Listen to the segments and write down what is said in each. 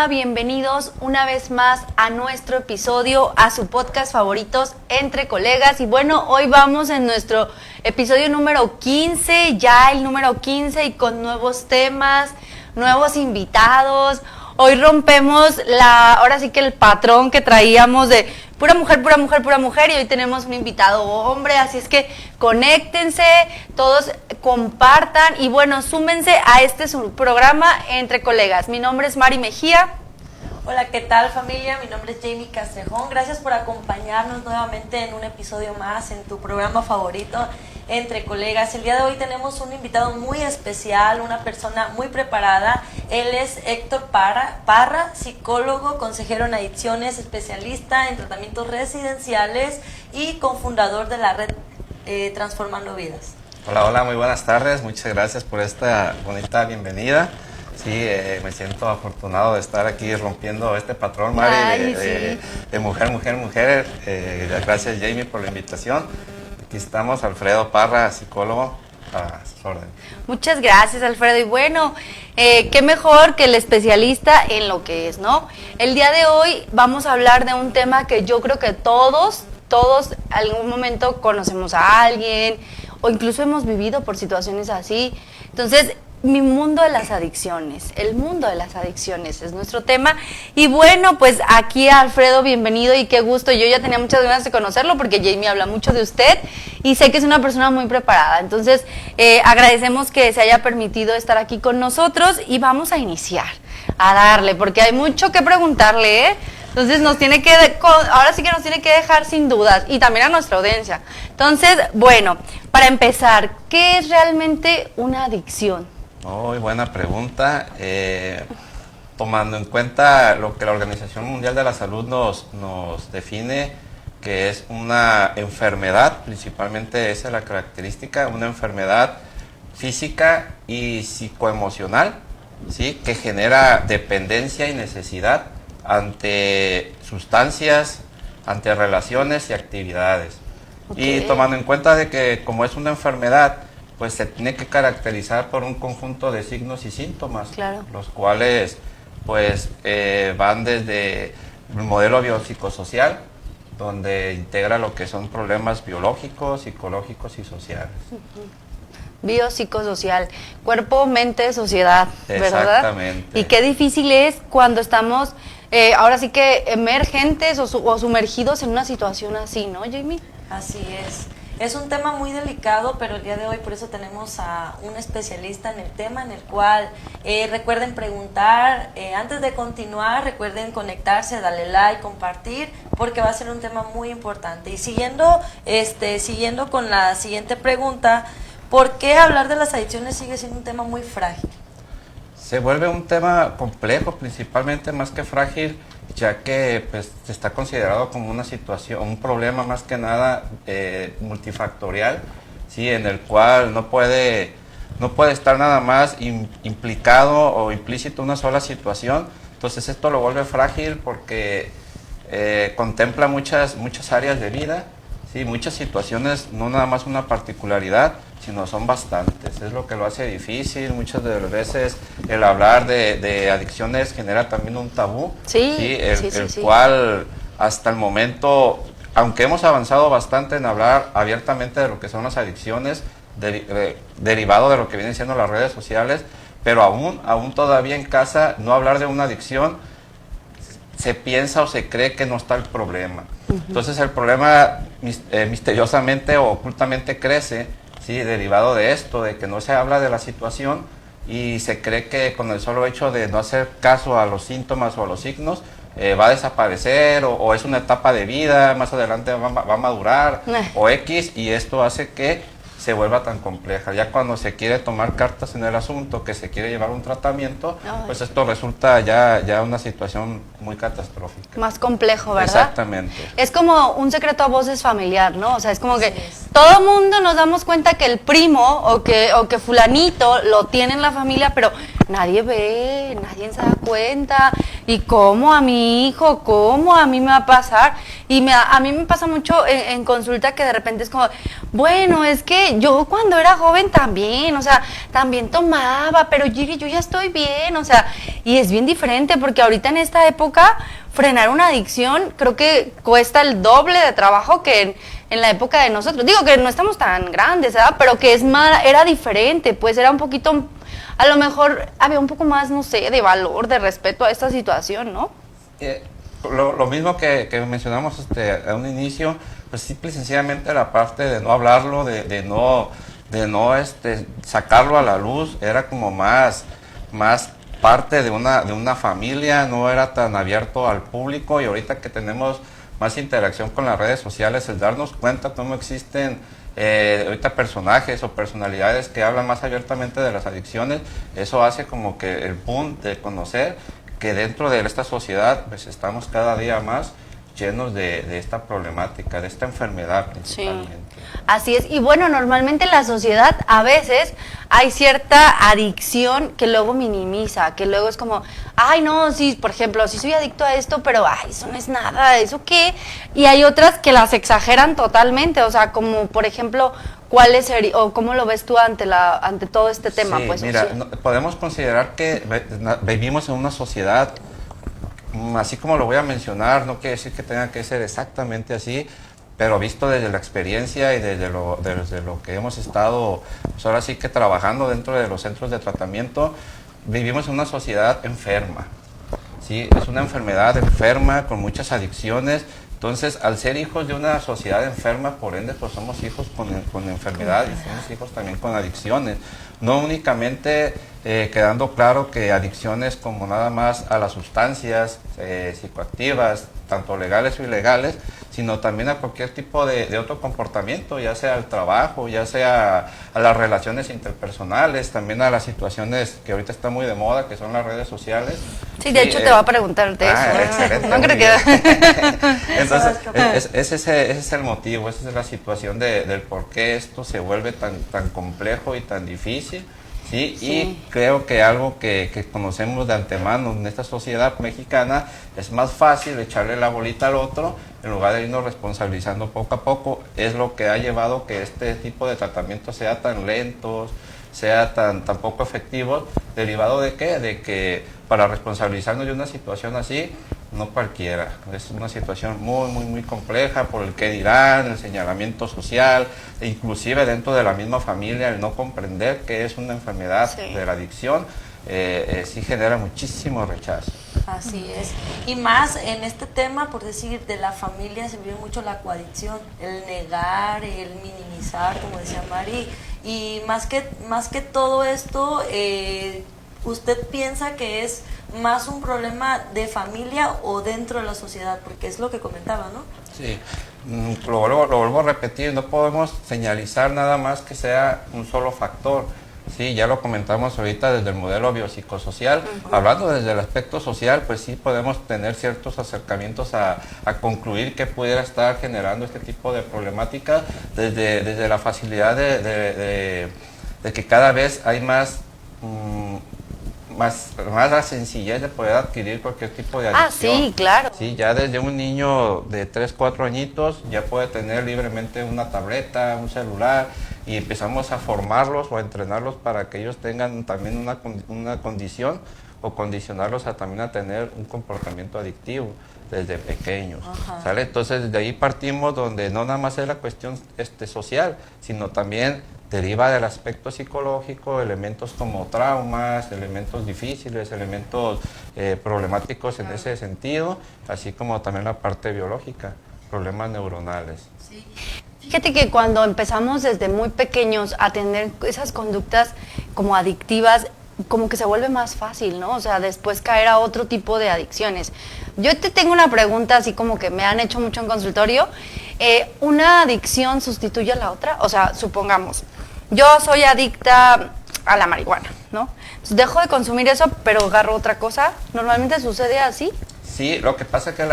Hola, bienvenidos una vez más a nuestro episodio, a su podcast favoritos, Entre Colegas. Y bueno, hoy vamos en nuestro episodio número 15, ya el número 15, y con nuevos temas, nuevos invitados. Hoy rompemos ahora sí que el patrón que traíamos de pura mujer, pura mujer, pura mujer, y hoy tenemos un invitado hombre, así es que conéctense, todos compartan y bueno, súmense a este su programa Entre Colegas. Mi nombre es Mari Mejía. Hola, ¿qué tal, familia? Mi nombre es Jamie Castrejón. Gracias por acompañarnos nuevamente en un episodio más en tu programa favorito, Entre Colegas. El día de hoy tenemos un invitado muy especial, una persona muy preparada. Él es Héctor Parra, psicólogo, consejero en adicciones, especialista en tratamientos residenciales y cofundador de la red Transformando Vidas. Hola, muy buenas tardes. Muchas gracias por esta bonita bienvenida. Sí, me siento afortunado de estar aquí rompiendo este patrón, Mari, de mujer. Gracias, Jamie, por la invitación. Aquí estamos, Alfredo Parra, psicólogo, a sus órdenes. Muchas gracias, Alfredo. Y bueno, qué mejor que el especialista en lo que es, ¿no? El día de hoy vamos a hablar de un tema que yo creo que todos algún momento conocemos a alguien o incluso hemos vivido por situaciones así. Entonces, el mundo de las adicciones es nuestro tema. Y bueno, pues aquí Alfredo, bienvenido y qué gusto. Yo ya tenía muchas ganas de conocerlo porque Jamie habla mucho de usted y sé que es una persona muy preparada. Entonces, agradecemos que se haya permitido estar aquí con nosotros y vamos a iniciar a darle, porque hay mucho que preguntarle, ¿eh? Entonces ahora sí que nos tiene que dejar sin dudas, y también a nuestra audiencia. Entonces, bueno, para empezar, ¿qué es realmente una adicción? Muy buena pregunta. Tomando en cuenta lo que la Organización Mundial de la Salud nos define, que es una enfermedad, principalmente esa es la característica, una enfermedad física y psicoemocional, ¿sí? Que genera dependencia y necesidad ante sustancias, ante relaciones y actividades. Okay. Y tomando en cuenta de que como es una enfermedad, pues se tiene que caracterizar por un conjunto de signos y síntomas, claro, los cuales pues van desde el modelo biopsicosocial, donde integra lo que son problemas biológicos, psicológicos y sociales. Biopsicosocial, cuerpo, mente, sociedad, ¿verdad? Exactamente. Y qué difícil es cuando estamos ahora sí que emergentes o sumergidos en una situación así, ¿no, Jamie? Así es. Es un tema muy delicado, pero el día de hoy por eso tenemos a un especialista en el tema, en el cual recuerden preguntar, antes de continuar, recuerden conectarse, darle like, compartir, porque va a ser un tema muy importante. Y siguiendo con la siguiente pregunta, ¿por qué hablar de las adicciones sigue siendo un tema muy frágil? Se vuelve un tema complejo, principalmente más que frágil, ya que pues está considerado como una situación, un problema más que nada multifactorial, ¿sí? En el cual no puede estar nada más implicado o implícito una sola situación. Entonces esto lo vuelve frágil porque contempla muchas áreas de vida, ¿sí? Muchas situaciones, no nada más una particularidad, sino son bastantes. Es lo que lo hace difícil. Muchas de las veces el hablar de adicciones genera también un tabú, sí, el cual hasta el momento, aunque hemos avanzado bastante en hablar abiertamente de lo que son las adicciones, derivado de lo que vienen siendo las redes sociales, pero aún todavía en casa no hablar de una adicción, se piensa o se cree que no está el problema. Entonces el problema misteriosamente o ocultamente crece, sí, derivado de esto, de que no se habla de la situación y se cree que con el solo hecho de no hacer caso a los síntomas o a los signos va a desaparecer o es una etapa de vida, más adelante va a madurar o X, y esto hace que se vuelva tan compleja. Ya cuando se quiere tomar cartas en el asunto, que se quiere llevar un tratamiento, pues esto resulta ya una situación muy catastrófica. Más complejo, ¿verdad? Exactamente. Es como un secreto a voces familiar, ¿no? O sea, es como que todo mundo nos damos cuenta que el primo o que fulanito lo tiene en la familia, pero nadie ve, nadie se da cuenta. ¿Y cómo a mi hijo? ¿Cómo a mí me va a pasar? Y a mí me pasa mucho en consulta que de repente es como, bueno, es que yo cuando era joven también, o sea, también tomaba, pero yo ya estoy bien, o sea, y es bien diferente porque ahorita en esta época frenar una adicción creo que cuesta el doble de trabajo que en la época de nosotros. Digo que no estamos tan grandes, ¿verdad? Pero que era diferente, pues era un poquito, a lo mejor había un poco más, no sé, de valor, de respeto a esta situación, ¿no? Lo mismo que mencionamos a un inicio, pues simple y sencillamente la parte de no hablarlo, de no sacarlo a la luz, era como más parte de una familia, no era tan abierto al público, y ahorita que tenemos más interacción con las redes sociales, el darnos cuenta cómo existen ahorita personajes o personalidades que hablan más abiertamente de las adicciones, eso hace como que el boom de conocer que dentro de esta sociedad pues estamos cada día más llenos de esta problemática, de esta enfermedad principalmente. Sí, así es. Y bueno, normalmente en la sociedad a veces hay cierta adicción que luego minimiza, que luego es como, ay no, sí, por ejemplo, sí soy adicto a esto, pero ay, eso no es nada, ¿eso qué? Y hay otras que las exageran totalmente, o sea, como por ejemplo, o cómo lo ves tú ante todo este tema? Sí, Pues mira, podemos considerar que vivimos en una sociedad, así como lo voy a mencionar, no quiere decir que tenga que ser exactamente así, pero visto desde la experiencia y desde lo que hemos estado, pues ahora sí que trabajando dentro de los centros de tratamiento, vivimos en una sociedad enferma, ¿sí? Es una enfermedad enferma con muchas adicciones. Entonces, al ser hijos de una sociedad enferma, por ende, pues somos hijos con enfermedades, somos hijos también con adicciones. No únicamente quedando claro que adicciones como nada más a las sustancias psicoactivas, tanto legales o ilegales, sino también a cualquier tipo de otro comportamiento, ya sea al trabajo, ya sea a las relaciones interpersonales, también a las situaciones que ahorita están muy de moda, que son las redes sociales. Sí, de hecho te va a preguntarte eso. Excelente, no creo que... Entonces, ese es el motivo, esa es la situación del por qué esto se vuelve tan complejo y tan difícil. ¿Sí? Sí. Y creo que algo que conocemos de antemano en esta sociedad mexicana, es más fácil echarle la bolita al otro en lugar de irnos responsabilizando poco a poco. Es lo que ha llevado que este tipo de tratamientos sea tan lentos, sea tan poco efectivos, derivado de ¿qué? De que para responsabilizarnos de una situación así, no cualquiera. Es una situación muy compleja por el qué dirán, el señalamiento social, e inclusive dentro de la misma familia, el no comprender que es una enfermedad de la adicción, sí genera muchísimo rechazo. Así es. Y más en este tema, por decir, de la familia se vive mucho la coadicción, el negar, el minimizar, como decía Mari. Y más que todo esto, ¿usted piensa que es más un problema de familia o dentro de la sociedad? Porque es lo que comentaba, ¿no? Sí, lo vuelvo a repetir, no podemos señalizar nada más que sea un solo factor. Sí, ya lo comentamos ahorita desde el modelo biopsicosocial. Hablando desde el aspecto social, pues sí podemos tener ciertos acercamientos a concluir que pudiera estar generando este tipo de problemática desde la facilidad de que cada vez hay más la sencillez de poder adquirir cualquier tipo de adicción. Ah, sí, claro. Sí, ya desde un niño de 3, 4 añitos ya puede tener libremente una tableta, un celular, y empezamos a formarlos o a entrenarlos para que ellos tengan también una condición, o condicionarlos también a tener un comportamiento adictivo desde pequeños. ¿Sale? Entonces desde ahí partimos, donde no nada más es la cuestión social, sino también deriva del aspecto psicológico, elementos como traumas, elementos difíciles, elementos problemáticos en ese sentido, así como también la parte biológica, problemas neuronales. Sí. Fíjate que cuando empezamos desde muy pequeños a tener esas conductas como adictivas, como que se vuelve más fácil, ¿no? O sea, después caer a otro tipo de adicciones. Yo te tengo una pregunta, así como que me han hecho mucho en consultorio. ¿Una adicción sustituye a la otra? O sea, supongamos, yo soy adicta a la marihuana, ¿no? Entonces, dejo de consumir eso, pero agarro otra cosa. ¿Normalmente sucede así? Sí, lo que pasa es que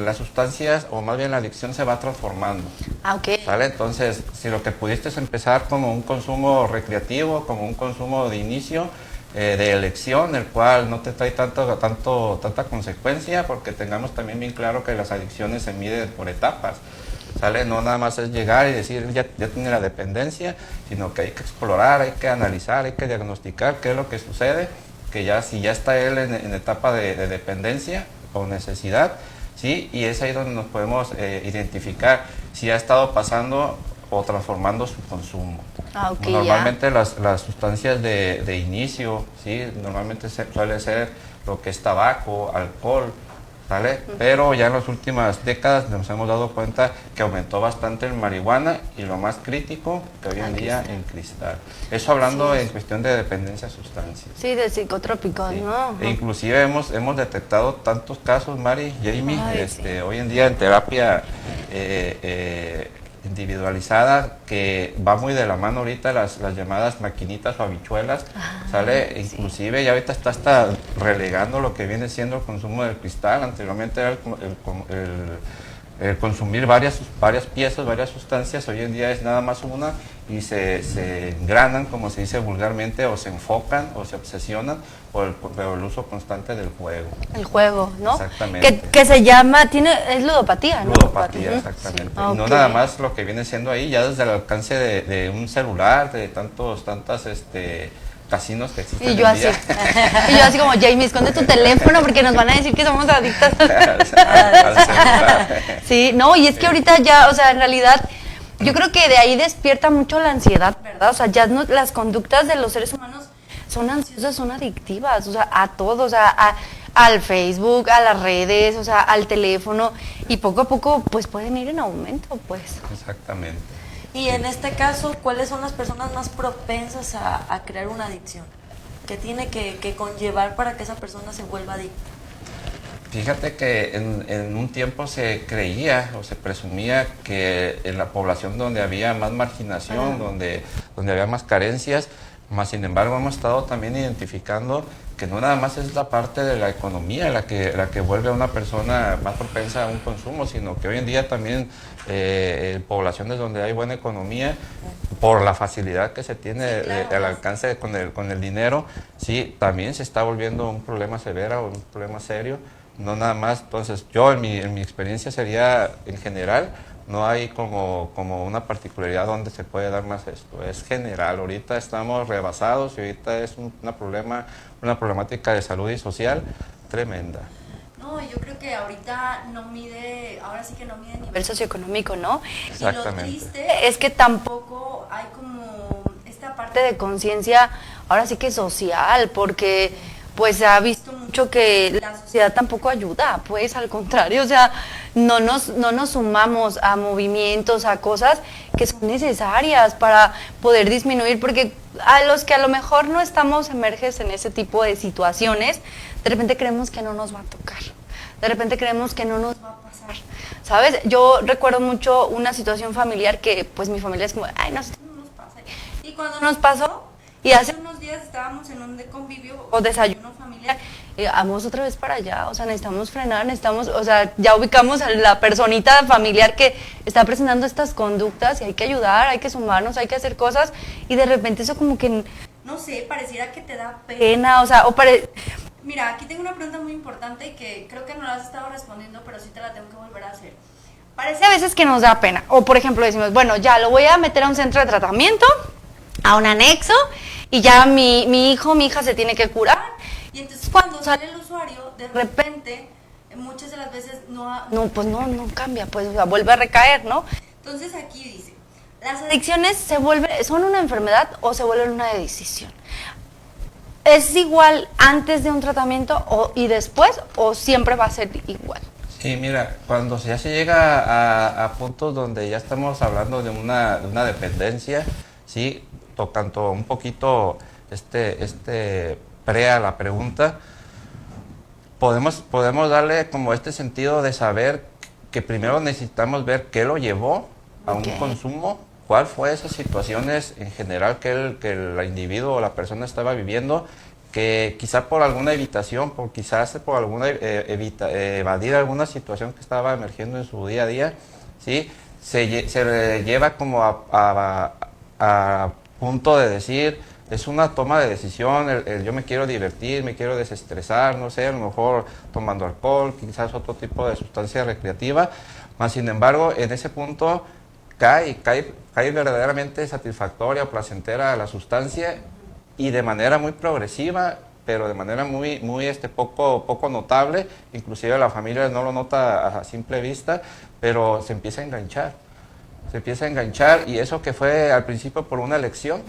las sustancias, o más bien la adicción, se va transformando. Ah, ok. ¿Sale? Entonces, si lo que pudiste es empezar como un consumo recreativo, como un consumo de inicio, de elección, el cual no te trae tanta consecuencia, porque tengamos también bien claro que las adicciones se miden por etapas, ¿sale? No nada más es llegar y decir ya tiene la dependencia, sino que hay que explorar, hay que analizar, hay que diagnosticar qué es lo que sucede, que ya si ya está él en etapa de dependencia o necesidad, ¿sí? Y es ahí donde nos podemos identificar si ha estado pasando o transformando su consumo. Okay, normalmente las sustancias de inicio, ¿sí? Normalmente suele ser lo que es tabaco, alcohol, ¿vale? Pero ya en las últimas décadas nos hemos dado cuenta que aumentó bastante el marihuana y lo más crítico que hoy en día en cristal. Eso hablando en cuestión de dependencia a sustancias. Sí, de psicotrópicos, Sí. ¿no? E inclusive hemos detectado tantos casos, Mari, Jamie, hoy en día en terapia individualizada, que va muy de la mano ahorita las llamadas maquinitas o habichuelas, ¿sale? Inclusive ya ahorita está hasta relegando lo que viene siendo el consumo del cristal. Anteriormente era el consumir varias piezas, varias sustancias, hoy en día es nada más una, y se engranan, como se dice vulgarmente, o se enfocan o se obsesionan por el uso constante del juego. El juego, ¿no? Exactamente. Que se llama, es ludopatía, ¿no? Ludopatía, exactamente. Sí. Y no Ok. nada más lo que viene siendo ahí, ya desde el alcance de un celular, de tantas casinos que existen Y yo hoy así, día. y yo así como, Jamie, esconde tu teléfono porque nos van a decir que somos adictas. Al celular. Sí, no, y es que ahorita ya, o sea, en realidad, yo creo que de ahí despierta mucho la ansiedad, ¿verdad? O sea, ya no, las conductas de los seres humanos son ansiosas, son adictivas, o sea, a todo, o sea, al Facebook, a las redes, o sea, al teléfono, y poco a poco, pues, pueden ir en aumento, pues. Exactamente. Y en este caso, ¿cuáles son las personas más propensas a crear una adicción? ¿Qué tiene que conllevar para que esa persona se vuelva adicta? Fíjate que en un tiempo se creía o se presumía que en la población donde había más marginación, donde había más carencias, más sin embargo hemos estado también identificando que no nada más es la parte de la economía la que vuelve a una persona más propensa a un consumo, sino que hoy en día también en poblaciones donde hay buena economía, por la facilidad que se tiene al alcance con el dinero, sí, también se está volviendo un problema severo o un problema serio. No nada más, entonces yo en mi experiencia sería en general, no hay como una particularidad donde se puede dar más esto, es general. Ahorita estamos rebasados y ahorita es una problemática de salud y social tremenda. No, yo creo que ahorita ahora sí que no mide nivel socioeconómico, ¿no? Exactamente. Y lo triste es que tampoco hay como esta parte de conciencia, ahora sí que social, porque pues se ha visto mucho que la sociedad tampoco ayuda, pues al contrario, o sea, no nos sumamos a movimientos, a cosas que son necesarias para poder disminuir, porque a los que a lo mejor no estamos emerges en ese tipo de situaciones, de repente creemos que no nos va a tocar, de repente creemos que no nos va a pasar, ¿sabes? Yo recuerdo mucho una situación familiar que pues mi familia es como, ay, no nos pasa, y cuando nos pasó, y hace unos días estábamos en un convivio o desayuno familiar, y vamos otra vez para allá, o sea, necesitamos frenar, o sea, ya ubicamos a la personita familiar que está presentando estas conductas y hay que ayudar, hay que sumarnos, hay que hacer cosas, y de repente eso como que, no sé, pareciera que te da pena, o sea, Mira, aquí tengo una pregunta muy importante que creo que no la has estado respondiendo, pero sí te la tengo que volver a hacer. Parece a veces que nos da pena, o por ejemplo decimos, bueno, ya lo voy a meter a un centro de tratamiento, a un anexo, y ya mi hijo, mi hija se tiene que curar, y entonces cuando sale el usuario, de repente, muchas de las veces no cambia, pues, o sea, vuelve a recaer, ¿no? Entonces aquí dice, las adicciones son una enfermedad o se vuelven una decisión. ¿Es igual antes de un tratamiento y después, o siempre va a ser igual? Sí, mira, cuando ya se llega a puntos donde ya estamos hablando de una dependencia, sí, tocando un poquito pre a la pregunta, podemos darle como este sentido de saber que primero necesitamos ver qué lo llevó a un consumo, cuál fue esas situaciones en general que el individuo o la persona estaba viviendo, que quizá por alguna evitación, quizás por alguna evadir alguna situación que estaba emergiendo en su día a día, ¿sí? Se lleva como a punto de decir, es una toma de decisión, yo me quiero divertir, me quiero desestresar, no sé, a lo mejor tomando alcohol, quizás otro tipo de sustancia recreativa, más sin embargo, en ese punto cae verdaderamente satisfactoria o placentera la sustancia y de manera muy progresiva, pero de manera muy poco notable, inclusive la familia no lo nota a simple vista, pero se empieza a enganchar. Se empieza a enganchar y eso que fue al principio por una elección,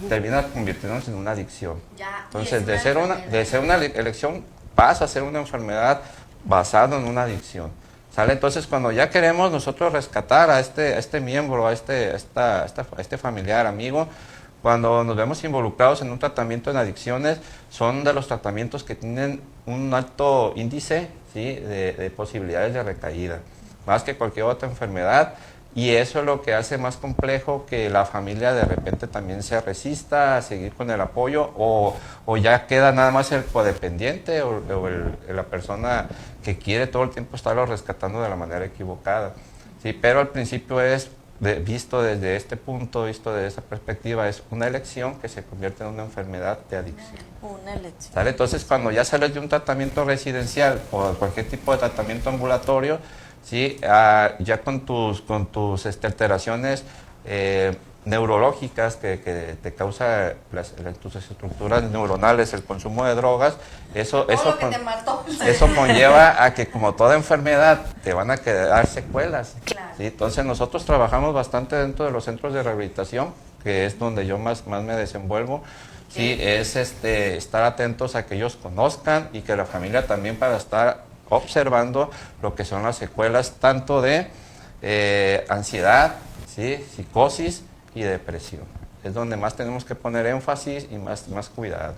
termina convirtiéndose en una adicción. Entonces, de ser una elección pasa a ser una enfermedad basada en una adicción. ¿Sale? Entonces, cuando ya queremos nosotros rescatar a este miembro, a este familiar, amigo, cuando nos vemos involucrados en un tratamiento en adicciones, son de los tratamientos que tienen un alto índice, ¿sí?, de posibilidades de recaída, más que cualquier otra enfermedad, y eso es lo que hace más complejo que la familia de repente también se resista a seguir con el apoyo, o ya queda nada más el codependiente o la persona que quiere todo el tiempo estarlo rescatando de la manera equivocada. Sí, pero al principio es visto desde este punto, visto desde esa perspectiva, es una elección que se convierte en una enfermedad de adicción. Una elección. ¿Sale? Entonces, cuando ya sales de un tratamiento residencial o cualquier tipo de tratamiento ambulatorio, ¿sí?, ya con tus alteraciones neurológicas que te causa tus estructuras neuronales, el consumo de drogas, eso conlleva a que, como toda enfermedad, te van a quedar secuelas. Claro. ¿Sí? Entonces nosotros trabajamos bastante dentro de los centros de rehabilitación, que es donde yo más me desenvuelvo. Sí, es estar atentos a que ellos conozcan y que la familia también, para estar observando lo que son las secuelas tanto de ansiedad, ¿sí?, psicosis y depresión. Es donde más tenemos que poner énfasis y más cuidado.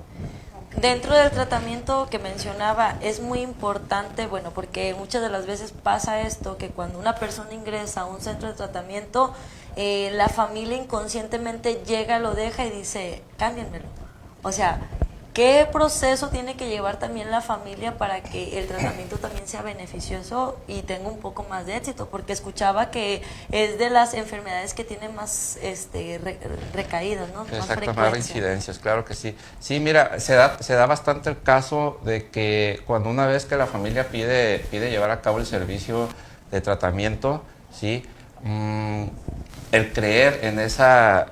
Dentro del tratamiento que mencionaba, es muy importante, bueno, porque muchas de las veces pasa esto, que cuando una persona ingresa a un centro de tratamiento, la familia inconscientemente llega, lo deja y dice, cámbienmelo. O sea, ¿qué proceso tiene que llevar también la familia para que el tratamiento también sea beneficioso y tenga un poco más de éxito? Porque escuchaba que es de las enfermedades que tienen más recaídas, ¿no? Exacto, más reincidencias, claro que sí. Sí, mira, se da bastante el caso de que cuando una vez que la familia pide llevar a cabo el servicio de tratamiento, ¿sí?, el creer en esa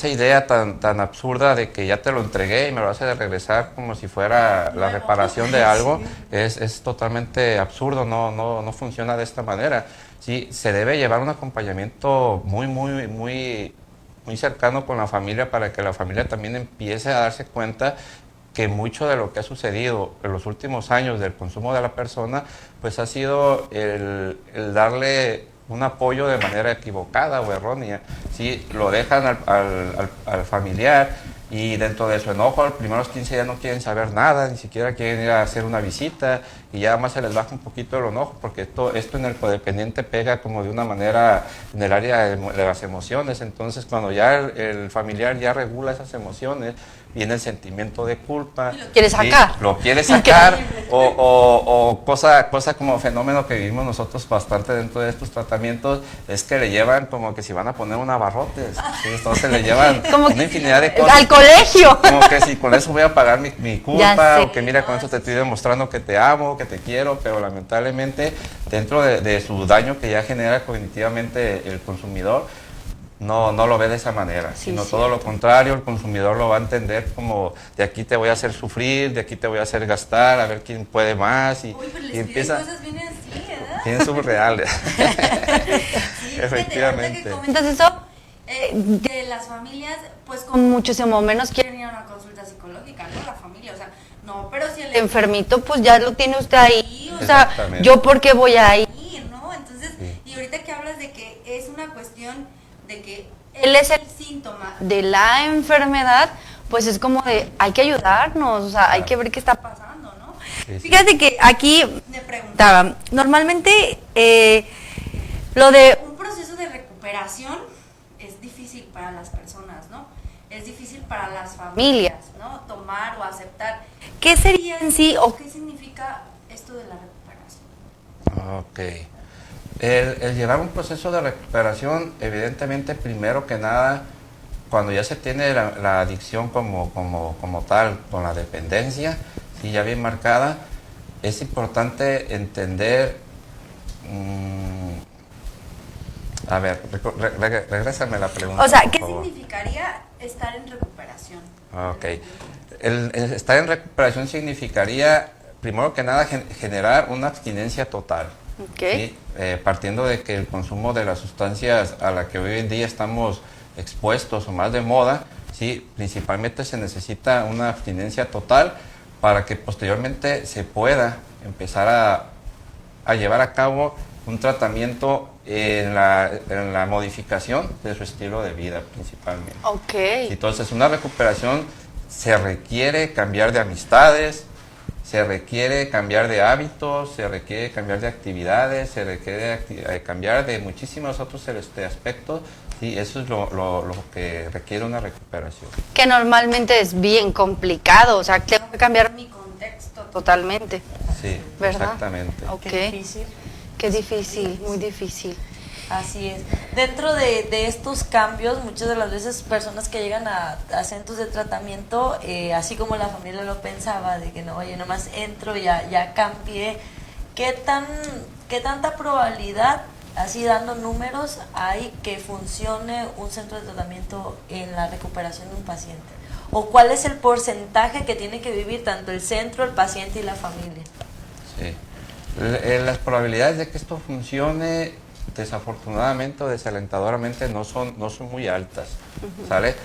idea tan absurda de que ya te lo entregué y me lo hace de regresar como si fuera la reparación de algo, es totalmente absurdo, no funciona de esta manera. Sí, se debe llevar un acompañamiento muy cercano con la familia, para que la familia también empiece a darse cuenta que mucho de lo que ha sucedido en los últimos años del consumo de la persona, pues ha sido el darle un apoyo de manera equivocada o errónea. ¿Sí? Lo dejan al familiar y dentro de su enojo, los primeros 15 días no quieren saber nada, ni siquiera quieren ir a hacer una visita, y ya más se les baja un poquito el enojo, porque esto en el codependiente pega como de una manera en el área de las emociones. Entonces, cuando ya el familiar ya regula esas emociones, viene el sentimiento de culpa. Lo quiere sacar. ¿Sí? Lo quiere sacar, o cosa como fenómeno que vivimos nosotros bastante dentro de estos tratamientos, es que le llevan como que si van a poner un abarrotes, ¿sí? Entonces le llevan una infinidad de cosas. Al colegio. Como que si con eso voy a pagar mi culpa, o que mira, con eso te estoy demostrando que te amo, que te quiero, pero lamentablemente dentro de su daño que ya genera cognitivamente el consumidor, no lo ve de esa manera, sino todo lo contrario. El consumidor lo va a entender como: de aquí te voy a hacer sufrir, de aquí te voy a hacer gastar, a ver quién puede más, y empieza. Cosas vienen así, ¿verdad? Tienen surreales. Sí, efectivamente. Que comentas eso, de las familias, pues con muchísimo menos quieren ir a una consulta psicológica, ¿no? La familia, o sea, no, pero si el enfermito, pues ya lo tiene usted ahí, o sea, yo por qué voy a ir, ¿no? Entonces, y ahorita que hablas de que es una cuestión de que él es el síntoma de la enfermedad, pues es como de, hay que ayudarnos, o sea, hay que ver qué está pasando, ¿no? Sí. Fíjate que aquí me preguntaba, normalmente lo de un proceso de recuperación es difícil para las personas, ¿no? Es difícil para las familias, ¿no? Tomar o aceptar. ¿Qué sería en sí o qué significa esto de la recuperación? Ok. El llevar un proceso de recuperación, evidentemente, primero que nada, cuando ya se tiene la adicción como tal, con la dependencia, sí, ya bien marcada, es importante entender. A ver, regrésame la pregunta. O sea, por ¿qué favor. significaría estar en recuperación? Ok. El estar en recuperación significaría, primero que nada, generar una abstinencia total. Okay. ¿Sí? Partiendo de que el consumo de las sustancias a la que hoy en día estamos expuestos o más de moda, ¿sí? Principalmente se necesita una abstinencia total para que posteriormente se pueda empezar a llevar a cabo un tratamiento en la modificación de su estilo de vida principalmente. Ok. Entonces, una recuperación se requiere cambiar de amistades, se requiere cambiar de hábitos, se requiere cambiar de actividades, se requiere cambiar de muchísimos otros aspectos. Sí, eso es lo que requiere una recuperación. Que normalmente es bien complicado, o sea, tengo que cambiar mi contexto totalmente. Sí, ¿Verdad? exactamente. Ok. Qué difícil. Qué difícil, muy difícil. Así es. Dentro de estos cambios, muchas de las veces personas que llegan a centros de tratamiento, así como la familia lo pensaba, de que no, oye, nomás entro, ya cambié, ¿qué tanta probabilidad, así dando números, hay que funcione un centro de tratamiento en la recuperación de un paciente? ¿O cuál es el porcentaje que tiene que vivir tanto el centro, el paciente y la familia? Sí. Las probabilidades de que esto funcione, desafortunadamente o desalentadoramente, no son muy altas, ¿sale?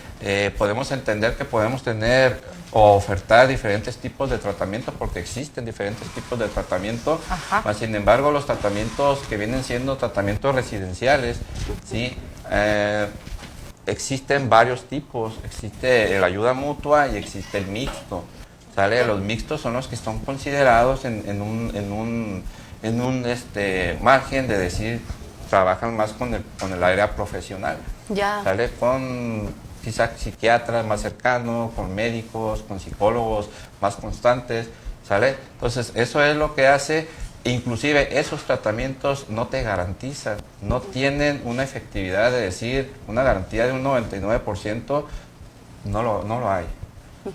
Podemos entender que podemos tener o ofertar diferentes tipos de tratamiento, porque existen diferentes tipos de tratamiento, mas, sin embargo, los tratamientos que vienen siendo tratamientos residenciales, ¿sí? Existen varios tipos. Existe la ayuda mutua y existe el mixto. ¿Sale? Los mixtos son los que están considerados en un margen de decir, trabajan más con el área profesional. Ya. ¿Sale? Con quizás psiquiatras más cercanos, con médicos, con psicólogos más constantes. ¿Sale? Entonces, eso es lo que hace. Inclusive esos tratamientos no te garantizan, no tienen una efectividad de decir, una garantía de un 99%, no lo hay.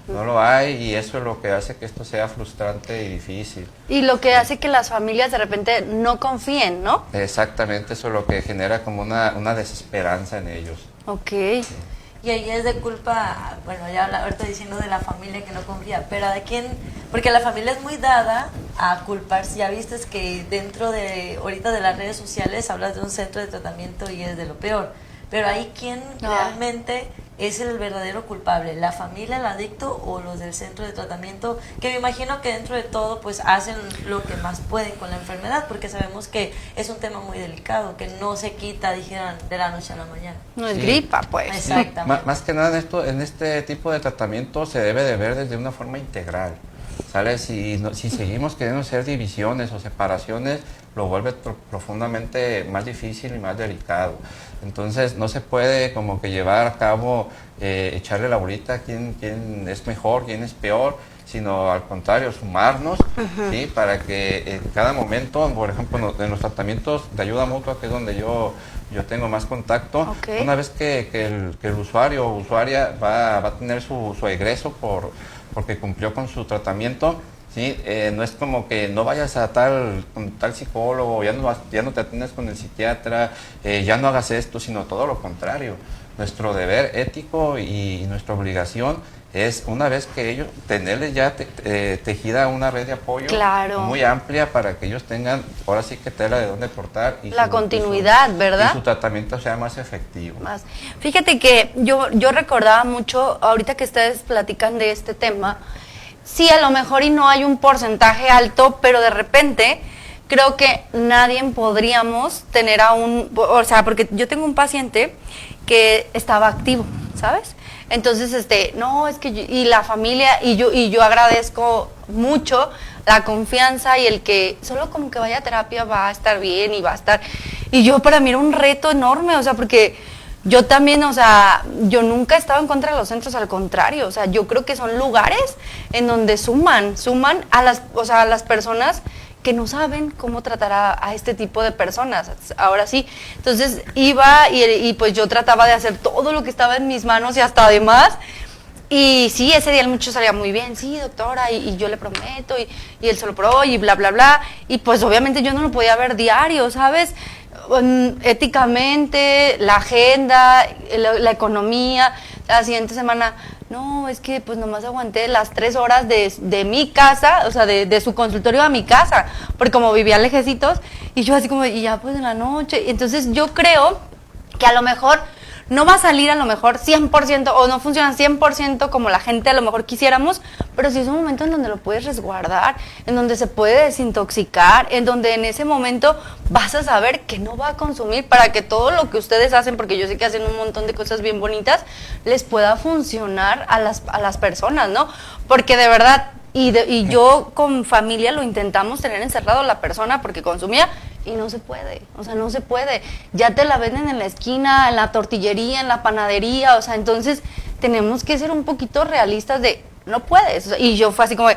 No lo hay, y eso es lo que hace que esto sea frustrante y difícil. Y lo que hace que las familias de repente no confíen, ¿no? Exactamente, eso es lo que genera como una desesperanza en ellos. Ok. Sí. Y ahí es de culpa, bueno, ya ahorita diciendo de la familia que no confía, pero de quién, porque la familia es muy dada a culparse. Ya viste que dentro de ahorita de las redes sociales hablas de un centro de tratamiento y es de lo peor. Pero ahí, ¿quién realmente es el verdadero culpable? ¿La familia, el adicto o los del centro de tratamiento? Que me imagino que dentro de todo pues hacen lo que más pueden con la enfermedad, porque sabemos que es un tema muy delicado, que no se quita, dijeran, de la noche a la mañana. No es Sí. gripa, pues. Exactamente. Más que nada en este tipo de tratamiento se debe de ver desde una forma integral. ¿Sale? Si seguimos queriendo hacer divisiones o separaciones, lo vuelve profundamente más difícil y más delicado. Entonces no se puede como que llevar a cabo, echarle la bolita a quién es mejor, quién es peor, sino al contrario, sumarnos, ¿sí? Para que en cada momento, por ejemplo, en los tratamientos de ayuda mutua, que es donde yo tengo más contacto, una vez que el usuario o usuaria va a tener su egreso porque cumplió con su tratamiento, ¿sí? No es como que no vayas a con tal psicólogo, ya no te atiendes con el psiquiatra, ya no hagas esto, sino todo lo contrario. Nuestro deber ético y nuestra obligación es, una vez que ellos, tenerles ya tejida una red de apoyo muy amplia para que ellos tengan, ahora sí que tela de dónde cortar. Y la continuidad, ¿verdad? Y su tratamiento sea más efectivo. Fíjate que yo recordaba mucho, ahorita que ustedes platican de este tema, sí, a lo mejor y no hay un porcentaje alto, pero de repente creo que nadie podríamos tener o sea, porque yo tengo un paciente que estaba activo, ¿sabes? Entonces, no, es que y la familia, y yo agradezco mucho la confianza y el que solo como que vaya a terapia va a estar bien y va a estar, y yo para mí era un reto enorme, o sea, porque yo también, o sea, yo nunca he estado en contra de los centros, al contrario, o sea, yo creo que son lugares en donde suman a las personas que no saben cómo tratar a este tipo de personas, ahora sí. Entonces iba y pues yo trataba de hacer todo lo que estaba en mis manos y hasta además. Y sí, ese día el muchacho salía muy bien, sí, doctora, y yo le prometo, y él se lo probó, y bla, bla, bla. Y pues obviamente yo no lo podía ver diario, ¿sabes? Éticamente, la agenda, la economía, la siguiente semana, no, es que pues nomás aguanté las 3 horas de mi casa, o sea, de su consultorio a mi casa, porque como vivía lejecitos, y yo así como, y ya pues en la noche. Entonces yo creo que a lo mejor no va a salir a lo mejor 100% o no funciona 100% como la gente a lo mejor quisiéramos, pero sí es un momento en donde lo puedes resguardar, en donde se puede desintoxicar, en donde en ese momento vas a saber que no va a consumir para que todo lo que ustedes hacen, porque yo sé que hacen un montón de cosas bien bonitas, les pueda funcionar a las personas, ¿no? Porque de verdad, y yo con familia lo intentamos tener encerrado a la persona porque consumía, y no se puede, o sea, no se puede. Ya te la venden en la esquina, en la tortillería, en la panadería, o sea, entonces tenemos que ser un poquito realistas de, no puedes. O sea, y yo fue así como,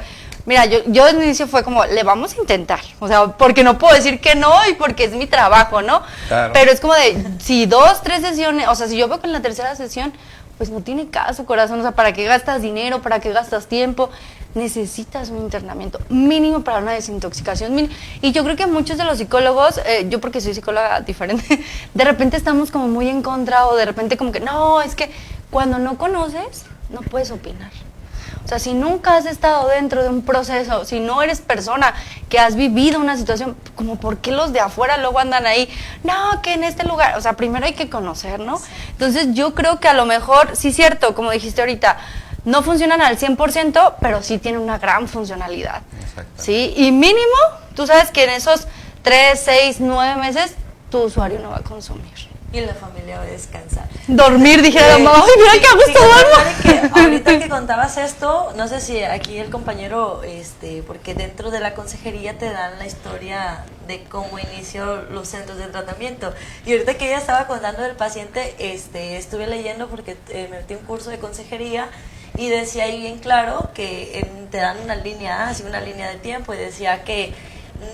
mira, yo en inicio fue como, le vamos a intentar, o sea, porque no puedo decir que no y porque es mi trabajo, ¿no? Claro. Pero es como de, si 2, 3 sesiones, o sea, si yo veo que en la tercera sesión, pues no tiene caso, corazón, o sea, ¿para qué gastas dinero? ¿Para qué gastas tiempo? Necesitas un internamiento mínimo para una desintoxicación. Y yo creo que muchos de los psicólogos, yo porque soy psicóloga diferente, de repente estamos como muy en contra o de repente como que, no, es que cuando no conoces, no puedes opinar. O sea, si nunca has estado dentro de un proceso, si no eres persona que has vivido una situación, como por qué los de afuera luego andan ahí, no, que en este lugar, o sea, primero hay que conocer, ¿no? Entonces yo creo que a lo mejor, sí es cierto, como dijiste ahorita, no funcionan al 100%, pero sí tienen una gran funcionalidad. ¿Sí? Y mínimo, tú sabes que en esos 3, 6, 9 meses, tu usuario no va a consumir. Y la familia va a descansar. Dormir, dijera la mamá, ay, mira qué a gusto duermo. Que ahorita que contabas esto, no sé si aquí el compañero, porque dentro de la consejería te dan la historia de cómo inició los centros de tratamiento. Y ahorita que ella estaba contando del paciente, estuve leyendo porque me metí un curso de consejería y decía ahí bien claro que te dan una línea, así una línea de tiempo, y decía que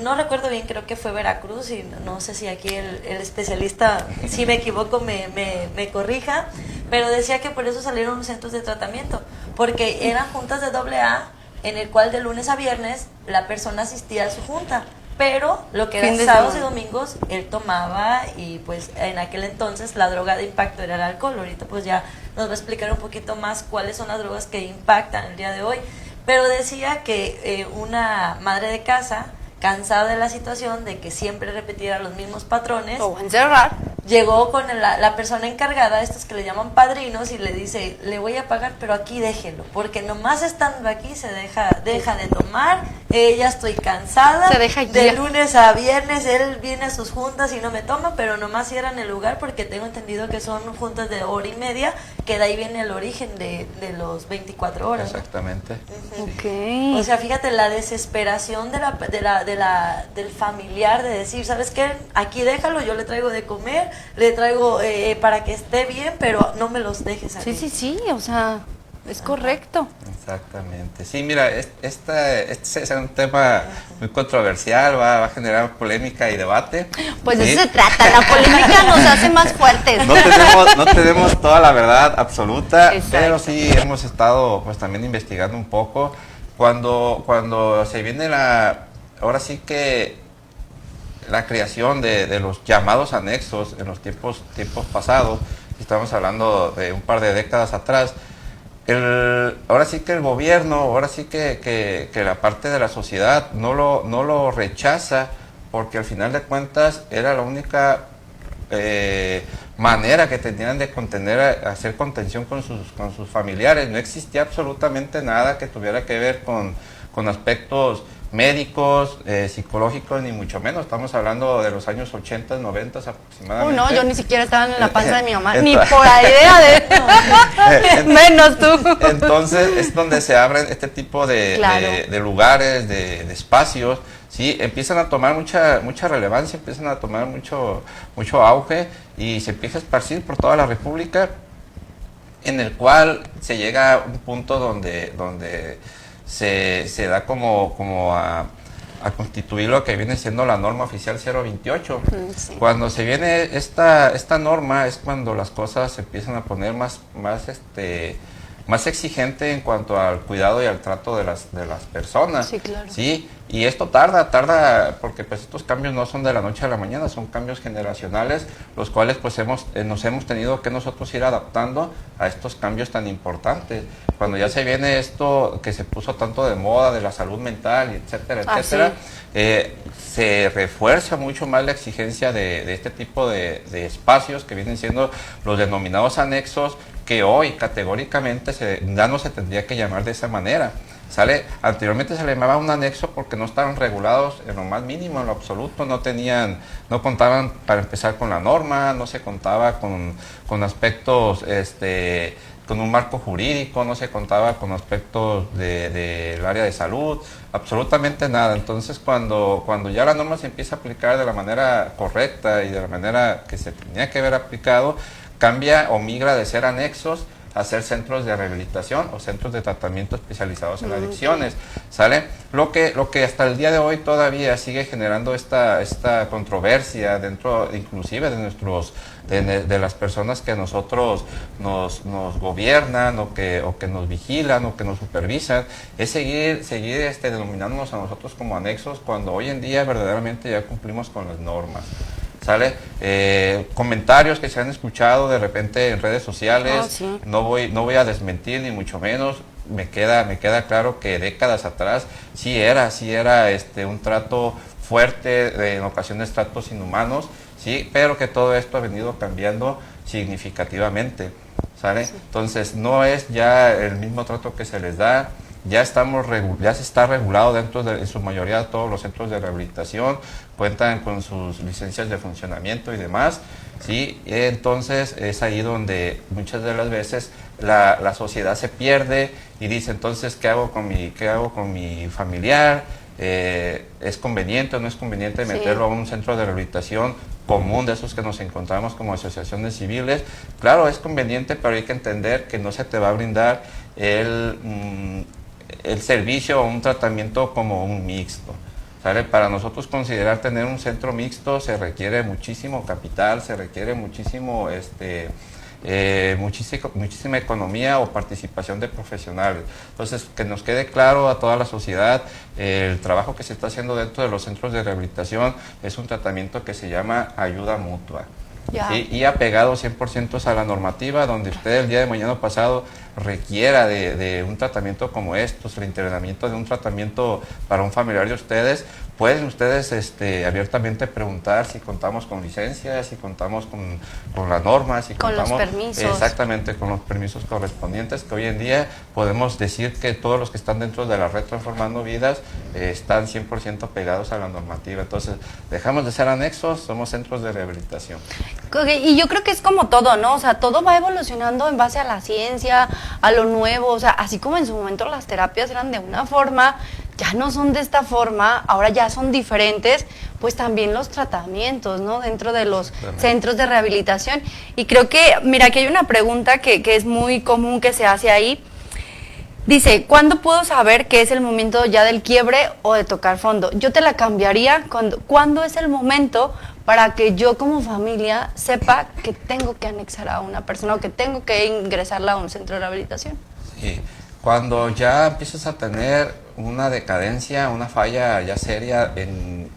no recuerdo bien, creo que fue Veracruz, y no sé si aquí el especialista, si me equivoco, me corrija, pero decía que por eso salieron los centros de tratamiento, porque eran juntas de AA, en el cual de lunes a viernes la persona asistía a su junta, pero lo que eran sábados y domingos él tomaba, y pues en aquel entonces la droga de impacto era el alcohol. Ahorita pues ya nos va a explicar un poquito más cuáles son las drogas que impactan el día de hoy, pero decía que una madre de casa, cansada de la situación de que siempre repetiera los mismos patrones, o encerrar, llegó con la persona encargada, estos que le llaman padrinos, y le dice, le voy a pagar, pero aquí déjelo, porque nomás estando aquí se deja de tomar, ya estoy cansada, se deja de lunes a viernes él viene a sus juntas y no me toma, pero nomás cierran el lugar, porque tengo entendido que son juntas de hora y media, que de ahí viene el origen de los 24 horas. Exactamente. ¿No? Okay. O sea, fíjate la desesperación del familiar de decir, ¿sabes qué? Aquí déjalo, yo le traigo de comer, le traigo para que esté bien, pero no me los dejes aquí. Sí, o sea, es correcto. Exactamente. Sí, mira, este es un tema muy controversial, va a generar polémica y debate. Pues ¿sí? de eso se trata, la polémica nos hace más fuertes. No tenemos toda la verdad absoluta, exacto, pero sí hemos estado pues también investigando un poco. Cuando se viene ahora sí que la creación de los llamados anexos en los tiempos pasados, estamos hablando de un par de décadas atrás, ahora sí que el gobierno, ahora sí que la parte de la sociedad no lo rechaza, porque al final de cuentas era la única manera que tenían de hacer contención con sus familiares. No existía absolutamente nada que tuviera que ver con aspectos médicos, psicológicos, ni mucho menos. Estamos hablando de los años 80, 90 aproximadamente. No, yo ni siquiera estaba en la panza de mi mamá, ni por la idea de... menos tú. Entonces es donde se abren este tipo de lugares, de espacios, ¿sí? Empiezan a tomar mucha relevancia, empiezan a tomar mucho auge y se empieza a esparcir por toda la República, en el cual se llega a un punto donde se da como a constituir lo que viene siendo la norma oficial 028. Sí. Cuando se viene esta norma es cuando las cosas se empiezan a poner más exigente en cuanto al cuidado y al trato de las personas. Sí, claro. Sí, y esto tarda, porque pues estos cambios no son de la noche a la mañana, son cambios generacionales, los cuales pues nos hemos tenido que nosotros ir adaptando a estos cambios tan importantes. Cuando ya se viene esto que se puso tanto de moda, de la salud mental, etcétera, etcétera, se refuerza mucho más la exigencia de este tipo de espacios que vienen siendo los denominados anexos, que hoy categóricamente ya no se tendría que llamar de esa manera. Anteriormente se le llamaba un anexo porque no estaban regulados en lo más mínimo, en lo absoluto, no contaban para empezar con la norma, no se contaba con aspectos, con un marco jurídico, no se contaba con aspectos del área de salud, absolutamente nada. Entonces cuando ya la norma se empieza a aplicar de la manera correcta y de la manera que se tenía que haber aplicado, cambia o migra de ser anexos a ser centros de rehabilitación o centros de tratamiento especializados en adicciones, ¿sale? Lo que hasta el día de hoy todavía sigue generando esta controversia dentro, inclusive de las personas que a nosotros nos gobiernan o que nos vigilan o que nos supervisan, es seguir denominándonos a nosotros como anexos cuando hoy en día verdaderamente ya cumplimos con las normas. ¿Sale? Comentarios que se han escuchado de repente en redes sociales, sí. no voy a desmentir ni mucho menos, me queda claro que décadas atrás sí era un trato fuerte, en ocasiones tratos inhumanos, sí, pero que todo esto ha venido cambiando significativamente, ¿sale? Sí. Entonces no es ya el mismo trato que se les da. Ya se está regulado dentro de en su mayoría todos los centros de rehabilitación, cuentan con sus licencias de funcionamiento y demás, ¿sí? Entonces es ahí donde muchas de las veces la sociedad se pierde y dice, entonces, ¿qué hago con mi familiar? ¿Es conveniente o no es conveniente meterlo a un centro de rehabilitación común de esos que nos encontramos como asociaciones civiles? Claro, es conveniente, pero hay que entender que no se te va a brindar el servicio o un tratamiento como un mixto, ¿sale? Para nosotros considerar tener un centro mixto se requiere muchísimo capital, se requiere muchísima economía o participación de profesionales. Entonces, que nos quede claro a toda la sociedad, el trabajo que se está haciendo dentro de los centros de rehabilitación es un tratamiento que se llama ayuda mutua. ¿Sí? Y apegado 100% a la normativa, donde usted el día de mañana pasado requiera de un tratamiento como estos, el internamiento de un tratamiento para un familiar de ustedes, pueden ustedes abiertamente preguntar si contamos con licencias, si contamos con las normas, si con contamos los permisos. Exactamente, con los permisos correspondientes, que hoy en día podemos decir que todos los que están dentro de la red Transformando Vidas están 100% pegados a la normativa. Entonces, dejamos de ser anexos, somos centros de rehabilitación. Y yo creo que es como todo, ¿no? O sea, todo va evolucionando en base a la ciencia, a lo nuevo. O sea, así como en su momento las terapias eran de una forma, ya no son de esta forma, ahora ya son diferentes, pues también los tratamientos, ¿no? Dentro de los centros de rehabilitación. Y creo que, mira, aquí hay una pregunta que es muy común que se hace ahí. Dice, ¿cuándo puedo saber que es el momento ya del quiebre o de tocar fondo? Yo te la cambiaría, ¿cuándo es el momento para que yo como familia sepa que tengo que anexar a una persona o que tengo que ingresarla a un centro de rehabilitación? Sí. Cuando ya empiezas a tener una decadencia, una falla ya seria en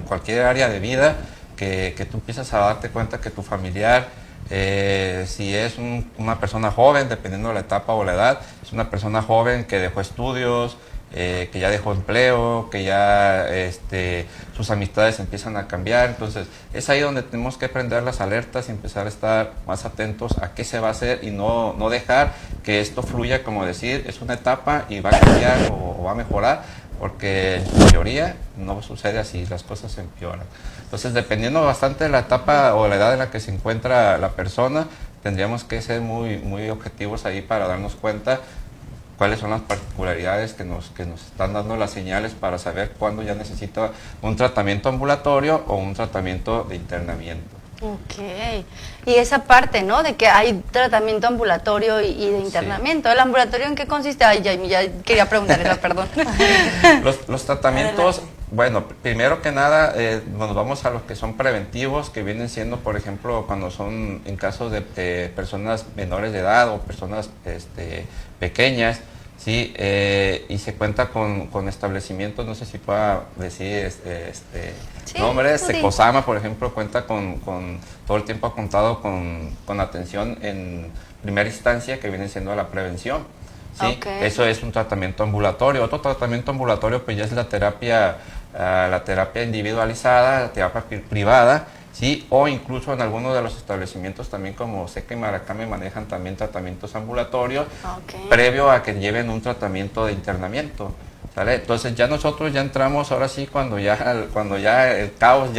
cualquier área de vida, que tú empiezas a darte cuenta que tu familiar, si es una persona joven, dependiendo de la etapa o la edad, es una persona joven que dejó estudios, que ya dejó empleo, que ya sus amistades empiezan a cambiar. Entonces es ahí donde tenemos que prender las alertas y empezar a estar más atentos a qué se va a hacer y no dejar que esto fluya, como decir, es una etapa y va a cambiar o va a mejorar, porque en su mayoría no sucede así, las cosas se empeoran. Entonces, dependiendo bastante de la etapa o la edad en la que se encuentra la persona, tendríamos que ser muy objetivos ahí para darnos cuenta cuáles son las particularidades que nos están dando las señales para saber cuándo ya necesita un tratamiento ambulatorio o un tratamiento de internamiento. Ok, y esa parte, ¿no? De que hay tratamiento ambulatorio y de internamiento. Sí. ¿El ambulatorio en qué consiste? Ay, ya quería preguntar eso, perdón. Los tratamientos Bueno, primero que nada, nos vamos a los que son preventivos, que vienen siendo, por ejemplo, cuando son en casos de personas menores de edad o personas pequeñas, ¿sí? Y se cuenta con establecimientos, no sé si pueda decir Sí, nombres. sí. Secosama, por ejemplo, cuenta todo el tiempo ha contado con atención en primera instancia, que viene siendo la prevención. ¿Sí? Okay. Eso es un tratamiento ambulatorio. Otro tratamiento ambulatorio pues ya es la terapia individualizada, la terapia privada, ¿sí? O incluso en algunos de los establecimientos también como Seca y Maracame manejan también tratamientos ambulatorios, Okay. previo a que lleven un tratamiento de internamiento, ¿sale? Entonces ya nosotros ya entramos ahora sí cuando ya el caos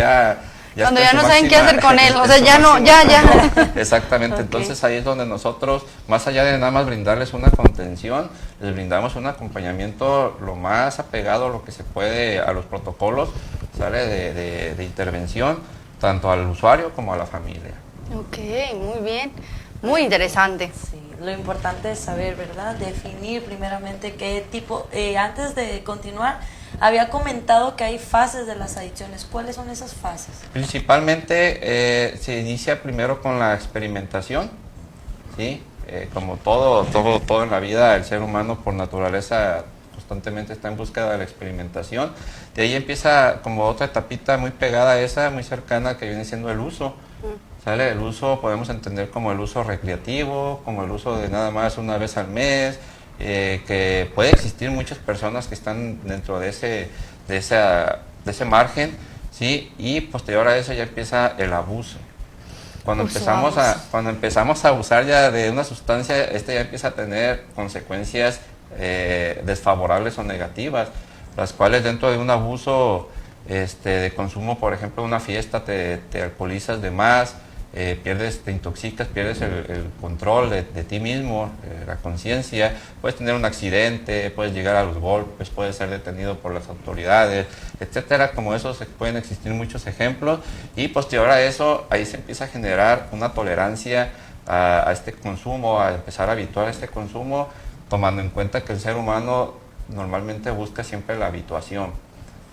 cuando está ya en no su saben qué máxima- hacer con él, o en sea, su ya no, máxima ya. esplendor. Exactamente, Ok. entonces ahí es donde nosotros, más allá de nada más brindarles una contención, les brindamos un acompañamiento lo más apegado a lo que se puede a los protocolos, ¿sale? De intervención, tanto al usuario como a la familia. Ok, muy bien, muy interesante. Sí, lo importante es saber, ¿verdad? Definir primeramente qué tipo, antes de continuar, había comentado que hay fases de las adicciones. ¿Cuáles son esas fases? Principalmente se inicia primero con la experimentación, ¿sí? Como todo en la vida, el ser humano por naturaleza constantemente está en búsqueda de la experimentación. De ahí empieza como otra etapita muy pegada a esa, muy cercana, que viene siendo el uso. ¿Sale? El uso podemos entender como el uso recreativo, como el uso de nada más una vez al mes, que puede existir muchas personas que están dentro de ese margen, ¿sí? Y posterior a eso ya empieza el abuso. Cuando empezamos a abusar ya de una sustancia, ya empieza a tener consecuencias desfavorables o negativas, las cuales dentro de un abuso de consumo, por ejemplo, una fiesta, te alcoholizas de más, te intoxicas, pierdes el control de ti mismo, la conciencia, puedes tener un accidente, puedes llegar a los golpes, puedes ser detenido por las autoridades, etcétera. Como eso pueden existir muchos ejemplos, y posterior a eso ahí se empieza a generar una tolerancia a este consumo, a empezar a habituar a este consumo, tomando en cuenta que el ser humano normalmente busca siempre la habituación.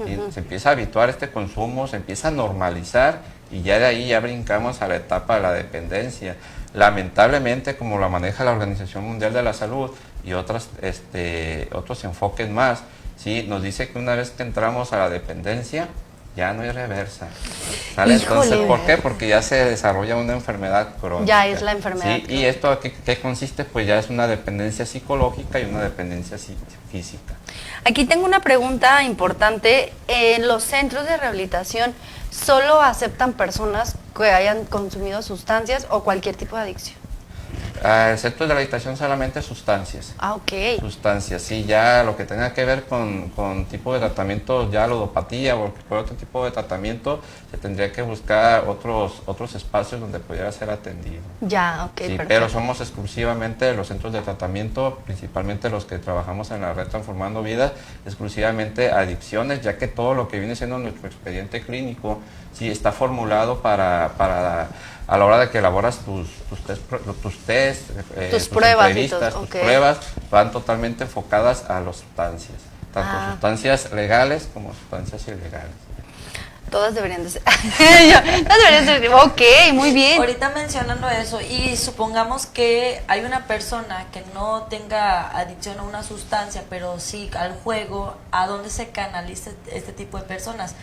¿Sí? Se empieza a habituar este consumo, se empieza a normalizar, y ya de ahí ya brincamos a la etapa de la dependencia. Lamentablemente, como la maneja la Organización Mundial de la Salud y otros enfoques más, ¿sí? Nos dice que una vez que entramos a la dependencia, ya no hay reversa. ¿Sale? Híjole. Entonces, ¿por qué? Porque ya se desarrolla una enfermedad crónica. Ya es la enfermedad. ¿Sí? ¿Y esto qué consiste? Pues ya es una dependencia psicológica y una dependencia física. Aquí tengo una pregunta importante. ¿En los centros de rehabilitación solo aceptan personas que hayan consumido sustancias o cualquier tipo de adicción? El centro de rehabilitación solamente sustancias. Ah, ok. Sustancias, sí, ya lo que tenga que ver con tipo de tratamiento, ya ludopatía o por otro tipo de tratamiento, se tendría que buscar otros espacios donde pudiera ser atendido. Ya, ok, Sí, perfecto. pero somos exclusivamente los centros de tratamiento, principalmente los que trabajamos en la red Transformando Vidas, exclusivamente adicciones, ya que todo lo que viene siendo nuestro expediente clínico, sí, está formulado para a la hora de que elaboras tus test, Tus pruebas y entrevistas, todo, tus ok. pruebas, van totalmente enfocadas a las sustancias, tanto sustancias legales como sustancias ilegales. Todas deberían de ser. Todas deberían de ser. Ok, muy bien. Ahorita mencionando eso, y supongamos que hay una persona que no tenga adicción a una sustancia, pero sí al juego, ¿a dónde se canaliza este tipo de personas?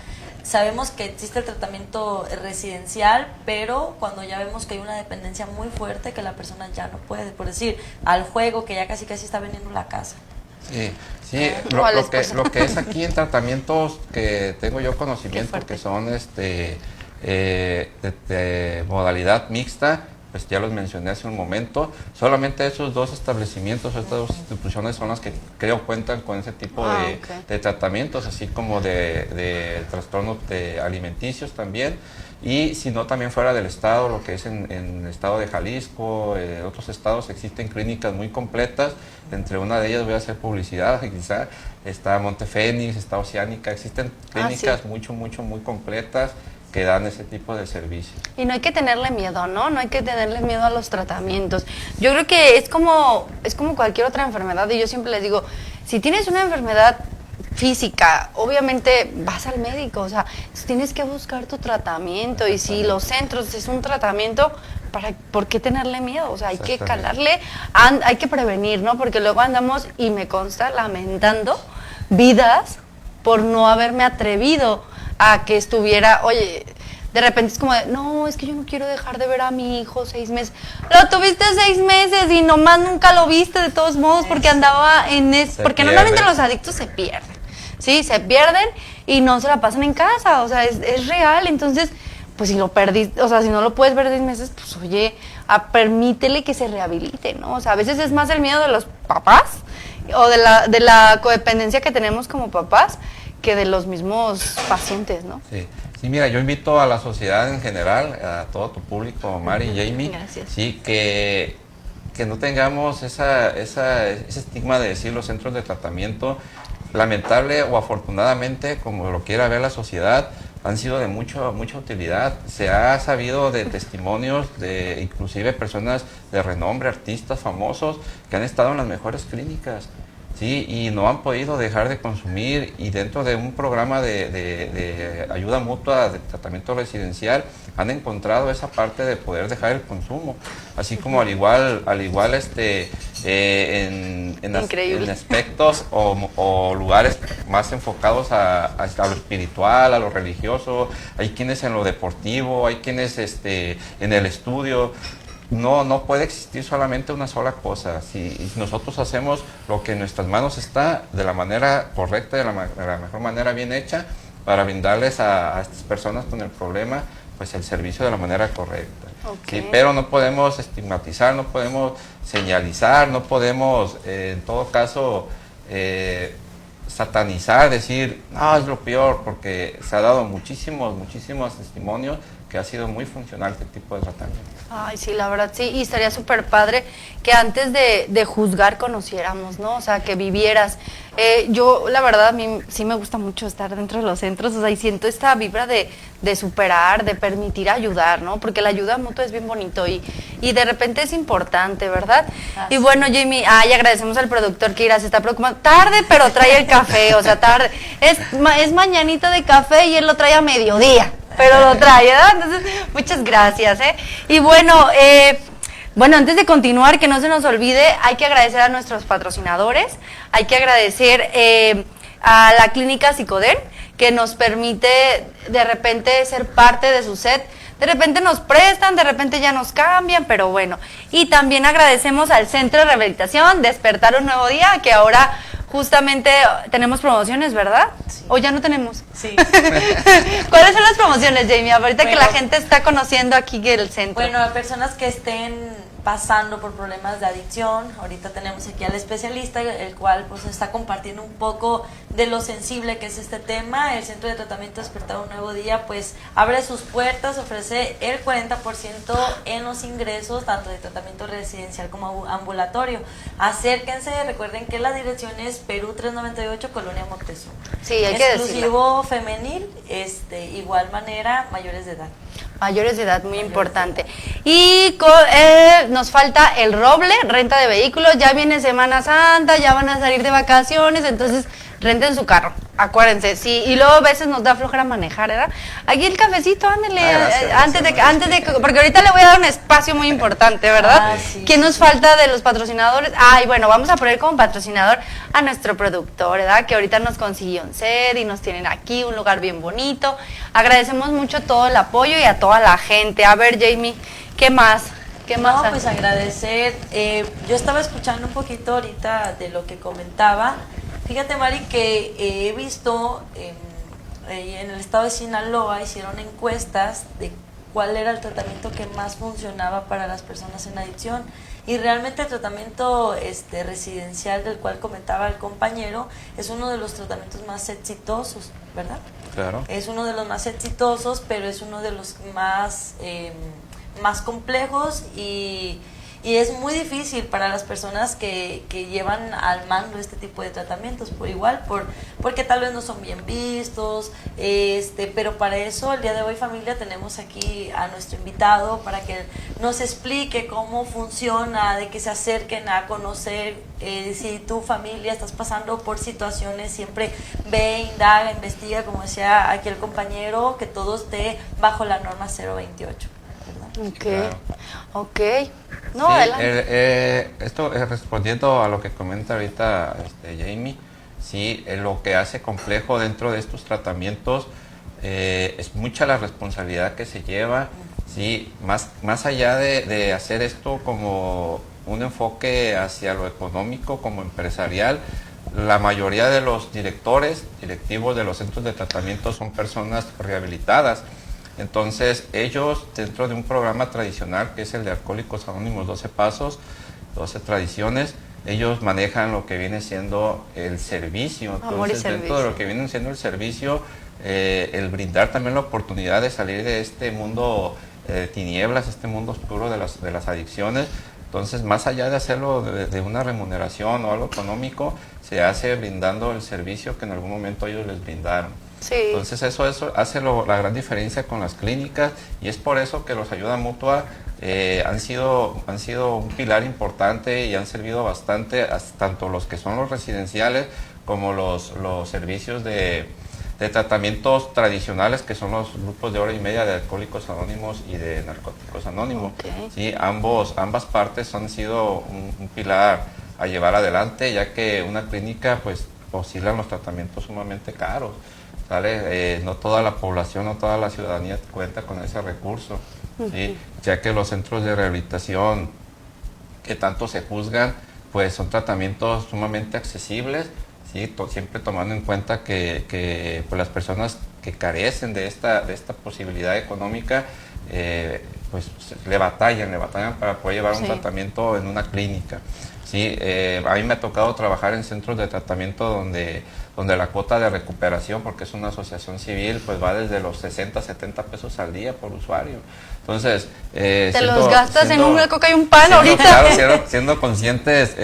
Sabemos que existe el tratamiento residencial, pero cuando ya vemos que hay una dependencia muy fuerte, que la persona ya no puede, por decir, al juego, que ya casi está vendiendo la casa. Sí, lo que es aquí en tratamientos que tengo yo conocimiento, que son de modalidad mixta, pues ya los mencioné hace un momento. Solamente esos dos establecimientos, estas dos instituciones son las que creo cuentan con ese tipo de tratamientos, así como de trastornos alimenticios también. Y si no, también fuera del estado, lo que es en el estado de Jalisco, en otros estados existen clínicas muy completas. Entre una de ellas voy a hacer publicidad, quizá está Montefénix, está Oceánica, existen clínicas muy completas que dan ese tipo de servicios. Y no hay que tenerle miedo, ¿no? No hay que tenerle miedo a los tratamientos. Yo creo que es como cualquier otra enfermedad, y yo siempre les digo, si tienes una enfermedad física, obviamente vas al médico, o sea, tienes que buscar tu tratamiento y si los centros es un tratamiento, ¿por qué tenerle miedo? O sea, hay que calarle, hay que prevenir, ¿no? Porque luego andamos, y me consta, lamentando vidas por no haberme atrevido a que estuviera, oye, de repente es como de, no, es que yo no quiero dejar de ver a mi hijo 6 meses. Lo tuviste 6 meses y nomás nunca lo viste de todos modos porque andaba porque normalmente los adictos se pierden, ¿sí? Se pierden y no se la pasan en casa, o sea, es real. Entonces, pues si lo perdiste, o sea, si no lo puedes ver 6 meses, pues oye, permítele que se rehabilite, ¿no? O sea, a veces es más el miedo de los papás o de la codependencia que tenemos como papás que de los mismos pacientes, ¿no? Sí. Sí, mira, yo invito a la sociedad en general, a todo tu público, Mari y Jamie, gracias, sí, que no tengamos ese estigma de decir los centros de tratamiento, lamentable o afortunadamente, como lo quiera ver la sociedad, han sido de mucha utilidad. Se ha sabido de testimonios de inclusive personas de renombre, artistas famosos, que han estado en las mejores clínicas. Sí, y no han podido dejar de consumir, y dentro de un programa de ayuda mutua de tratamiento residencial han encontrado esa parte de poder dejar el consumo, así como al igual en aspectos o lugares más enfocados a lo espiritual, a lo religioso. Hay quienes en lo deportivo, hay quienes en el estudio. No puede existir solamente una sola cosa. Si nosotros hacemos lo que en nuestras manos está, de la manera correcta, de la mejor manera bien hecha, para brindarles a estas personas con el problema, pues el servicio de la manera correcta. Okay. Sí, pero no podemos estigmatizar, no podemos señalizar, no podemos, en todo caso, satanizar, decir, no, es lo peor, porque se ha dado muchísimos testimonios que ha sido muy funcional este tipo de tratamiento. Ay, sí, la verdad, sí, y estaría súper padre que antes de juzgar conociéramos, ¿no? O sea, que vivieras. Yo, la verdad, a mí sí me gusta mucho estar dentro de los centros, o sea, y siento esta vibra de superar, de permitir ayudar, ¿no? Porque la ayuda mutua es bien bonito y de repente es importante, ¿verdad? Y bueno, Jamie, agradecemos al productor que se está preocupando. Tarde, pero trae el café, o sea, tarde. Es mañanita de café y él lo trae a mediodía, pero lo trae, ¿verdad? Entonces, muchas gracias, ¿eh? Y bueno, antes de continuar, que no se nos olvide, hay que agradecer a nuestros patrocinadores, hay que agradecer a la clínica Psicoden, que nos permite de repente ser parte de su set. De repente nos prestan, de repente ya nos cambian, pero bueno. Y también agradecemos al Centro de Rehabilitación Despertar un Nuevo Día, que ahora justamente tenemos promociones, ¿verdad? Sí. ¿O ya no tenemos? Sí. ¿Cuáles son las promociones, Jamie? Ahorita que la gente está conociendo aquí el centro. Bueno, a personas que estén pasando por problemas de adicción, ahorita tenemos aquí al especialista, el cual pues está compartiendo un poco de lo sensible que es este tema. El Centro de Tratamiento Despertar un Nuevo Día pues abre sus puertas, ofrece el 40% en los ingresos, tanto de tratamiento residencial como ambulatorio. Acérquense, recuerden que la dirección es Perú 398, Colonia Montezuma. Sí, hay que decirlo. Exclusivo femenil, igual manera, mayores de edad. Mayores de edad, muy importante. Y nos falta el Roble, renta de vehículos. Ya viene Semana Santa, ya van a salir de vacaciones, entonces renten su carro, acuérdense. Sí, y luego a veces nos da flojera manejar, ¿verdad? Aquí el cafecito, ándele, antes de porque ahorita le voy a dar un espacio muy importante, ¿verdad? Sí, ¿Qué nos falta de los patrocinadores? Y bueno, vamos a poner como patrocinador a nuestro productor, ¿verdad? Que ahorita nos consiguió un set y nos tienen aquí un lugar bien bonito. Agradecemos mucho todo el apoyo y a toda la gente. A ver, Jamie, ¿qué más? No, pues agradecer. Yo estaba escuchando un poquito ahorita de lo que comentaba. Fíjate, Mari, que he visto en el estado de Sinaloa hicieron encuestas de cuál era el tratamiento que más funcionaba para las personas en adicción, y realmente el tratamiento residencial del cual comentaba el compañero es uno de los tratamientos más exitosos, ¿verdad? Claro. Es uno de los más exitosos, pero es uno de los más complejos y y es muy difícil para las personas que llevan al mando este tipo de tratamientos, porque tal vez no son bien vistos, pero para eso el día de hoy, familia, tenemos aquí a nuestro invitado para que nos explique cómo funciona, de que se acerquen a conocer. Si tu familia estás pasando por situaciones, siempre ve, indaga, investiga, como decía aquí el compañero, que todo esté bajo la norma 028. Ok, Claro. ok. No, Sí, adelante. esto respondiendo a lo que comenta ahorita Jamie, sí, lo que hace complejo dentro de estos tratamientos es mucha la responsabilidad que se lleva, sí, más allá de hacer esto como un enfoque hacia lo económico, como empresarial. La mayoría de los directivos de los centros de tratamiento son personas rehabilitadas. Entonces, ellos, dentro de un programa tradicional que es el de Alcohólicos Anónimos 12 Pasos, 12 Tradiciones, ellos manejan lo que viene siendo el servicio. Amor y Entonces, dentro de servicio. lo que viene siendo el servicio, el brindar también la oportunidad de salir de este mundo de tinieblas, este mundo oscuro de las adicciones. Entonces, más allá de hacerlo de una remuneración o algo económico, se hace brindando el servicio que en algún momento ellos les brindaron. Sí. Entonces eso hace la gran diferencia con las clínicas, y es por eso que los ayuda mutua han sido un pilar importante y han servido bastante, tanto los que son los residenciales como los servicios de tratamientos tradicionales, que son los grupos de hora y media de Alcohólicos Anónimos y de Narcóticos Anónimos. Okay. Sí, ambas partes han sido un pilar a llevar adelante, ya que una clínica pues oscilan los tratamientos sumamente caros, ¿sale? No toda la población, no toda la ciudadanía cuenta con ese recurso, ¿sí? Ya que los centros de rehabilitación que tanto se juzgan, pues son tratamientos sumamente accesibles, ¿sí? Siempre tomando en cuenta que pues las personas que carecen de esta posibilidad económica, pues le batallan para poder llevar un tratamiento en una clínica. Sí, a mí me ha tocado trabajar en centros de tratamiento donde la cuota de recuperación, porque es una asociación civil, pues va desde los 60 a 70 pesos al día por usuario. Entonces, te los gastas en una coca y un pan ahorita. Claro, siendo conscientes,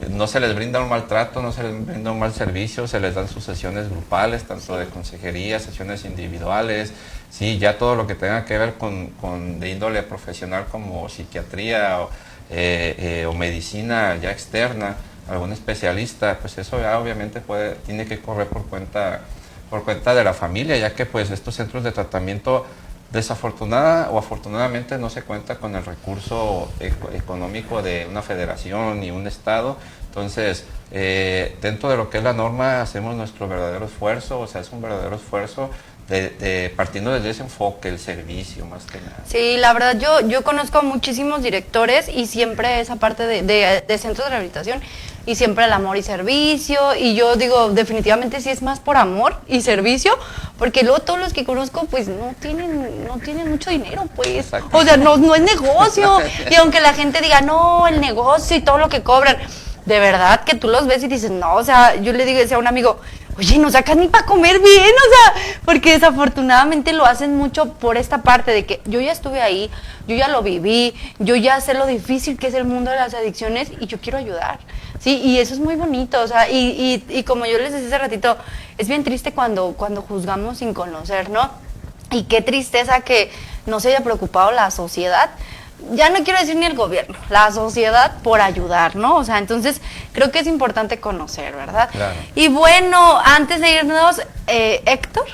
no se les brinda un maltrato, no se les brinda un mal servicio, se les dan sus sesiones grupales, tanto de consejería, sesiones individuales, sí, ya todo lo que tenga que ver con de índole profesional, como psiquiatría o medicina ya externa, algún especialista, pues eso ya obviamente tiene que correr por cuenta de la familia, ya que pues estos centros de tratamiento desafortunada o afortunadamente no se cuenta con el recurso económico de una federación ni un estado. Entonces, dentro de lo que es la norma, hacemos nuestro verdadero esfuerzo, o sea, es un verdadero esfuerzo partiendo desde ese enfoque, el servicio más que nada. Sí, la verdad, yo conozco a muchísimos directores y siempre esa parte de centros de rehabilitación y siempre el amor y servicio, y yo digo, definitivamente sí es más por amor y servicio, porque luego todos los que conozco pues no tienen mucho dinero, pues. Exacto. O sea, no es negocio, y aunque la gente diga, no, el negocio y todo lo que cobran, de verdad que tú los ves y dices, no, o sea, yo le decía a un amigo, oye, no sacas ni para comer bien, o sea, porque desafortunadamente lo hacen mucho por esta parte de que yo ya estuve ahí, yo ya lo viví, yo ya sé lo difícil que es el mundo de las adicciones y yo quiero ayudar, ¿sí? Y eso es muy bonito, o sea, y como yo les decía hace ratito, es bien triste cuando juzgamos sin conocer, ¿no? Y qué tristeza que no se haya preocupado la sociedad, ya no quiero decir ni el gobierno, la sociedad por ayudar, ¿no? O sea, entonces creo que es importante conocer, ¿verdad? Claro. Y bueno, antes de irnos, Héctor,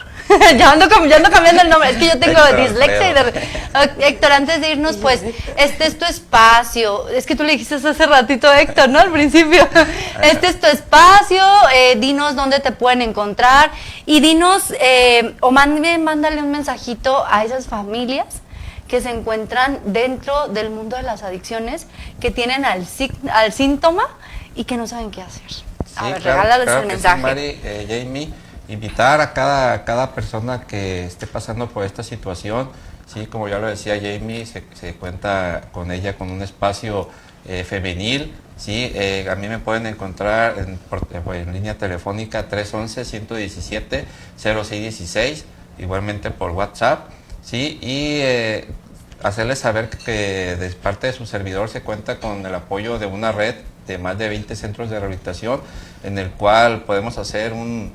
ya ando cambiando el nombre, es que yo tengo Héctor dislexia. Héctor, antes de irnos, pues, este es tu espacio, es que tú le dijiste hace ratito a Héctor, ¿no? Al principio, este es tu espacio, dinos dónde te pueden encontrar y dinos, o mándale un mensajito a esas familias que se encuentran dentro del mundo de las adicciones, que tienen al síntoma y que no saben qué hacer. A ver, regálales el mensaje. Sí, Mari, Jamie, invitar a cada persona que esté pasando por esta situación, sí, como ya lo decía Jamie, se cuenta con ella con un espacio femenil, sí, a mí me pueden encontrar en línea telefónica 311-117-0616, igualmente por WhatsApp. Sí, y hacerles saber que de parte de su servidor se cuenta con el apoyo de una red de más de 20 centros de rehabilitación, en el cual podemos hacer un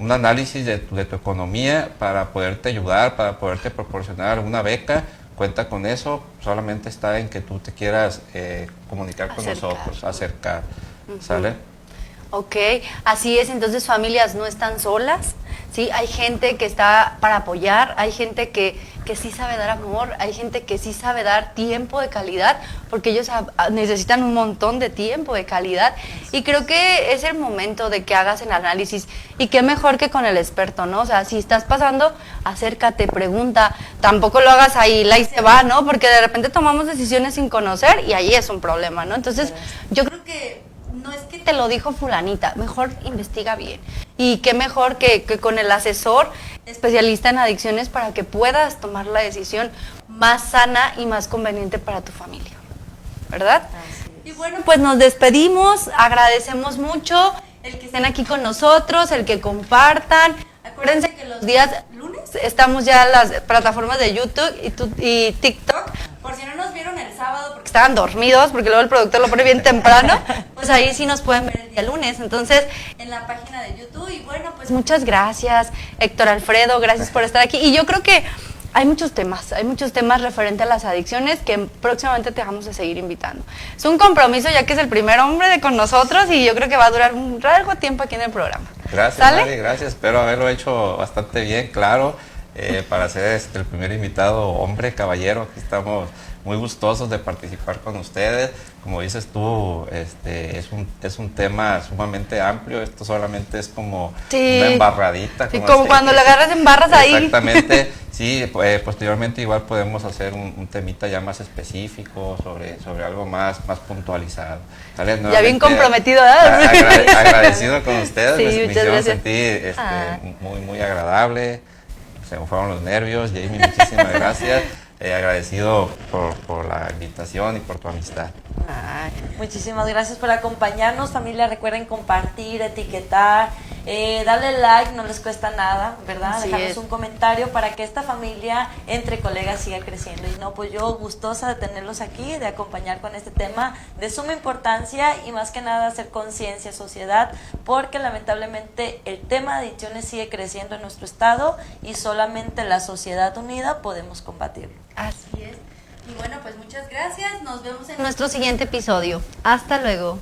análisis de tu economía para poderte ayudar, para poderte proporcionar una beca. Cuenta con eso, solamente está en que tú te quieras comunicar con nosotros, acercar, ¿sale? Ok, así es, entonces familias no están solas, ¿sí? Hay gente que está para apoyar, hay gente que sí sabe dar amor, hay gente que sí sabe dar tiempo de calidad, porque ellos necesitan un montón de tiempo de calidad, y creo que es el momento de que hagas el análisis, y qué mejor que con el experto, ¿no? O sea, si estás pasando, acércate, pregunta, tampoco lo hagas ahí, la y se va, ¿no? Porque de repente tomamos decisiones sin conocer, y ahí es un problema, ¿no? Entonces, yo creo que no es que te lo dijo fulanita, mejor investiga bien. Y qué mejor que con el asesor especialista en adicciones para que puedas tomar la decisión más sana y más conveniente para tu familia, ¿verdad? Y bueno, pues nos despedimos, agradecemos mucho el que estén aquí con nosotros, el que compartan. Acuérdense que los días lunes estamos ya en las plataformas de YouTube y TikTok. Por si no nos vieron el sábado porque estaban dormidos, porque luego el productor lo pone bien temprano, pues ahí sí nos pueden ver el día lunes. Entonces, en la página de YouTube. Y bueno, pues muchas gracias, Héctor Alfredo, gracias por estar aquí. Y yo creo que hay muchos temas referentes a las adicciones que próximamente te vamos a seguir invitando. Es un compromiso ya que es el primer hombre con nosotros y yo creo que va a durar un largo tiempo aquí en el programa. Gracias, Mari, gracias. Espero haberlo hecho bastante bien, claro. Para ser el primer invitado hombre, caballero, aquí estamos muy gustosos de participar con ustedes. Como dices tú, es un tema sumamente amplio. Esto solamente es como una embarradita. Como cuando le agarras en barras ahí. Exactamente. Sí, posteriormente igual podemos hacer un temita ya más específico sobre algo más puntualizado. ¿Sale? Ya bien comprometido, agradecido con ustedes. Sí, me hicieron gracias. sentir muy agradable. Se me fueron los nervios. Jamie, muchísimas gracias. Agradecido por la invitación y por tu amistad. Muchísimas gracias por acompañarnos, familia. Recuerden compartir, etiquetar, darle like, no les cuesta nada, ¿verdad? Dejarnos un comentario para que esta familia entre colegas siga creciendo. Y no, pues yo gustosa de tenerlos aquí, de acompañar con este tema de suma importancia y más que nada hacer conciencia, sociedad, porque lamentablemente el tema de adicciones sigue creciendo en nuestro estado y solamente la sociedad unida podemos combatirlo. Así es. Y bueno, pues muchas gracias. Nos vemos en nuestro siguiente episodio. Hasta luego.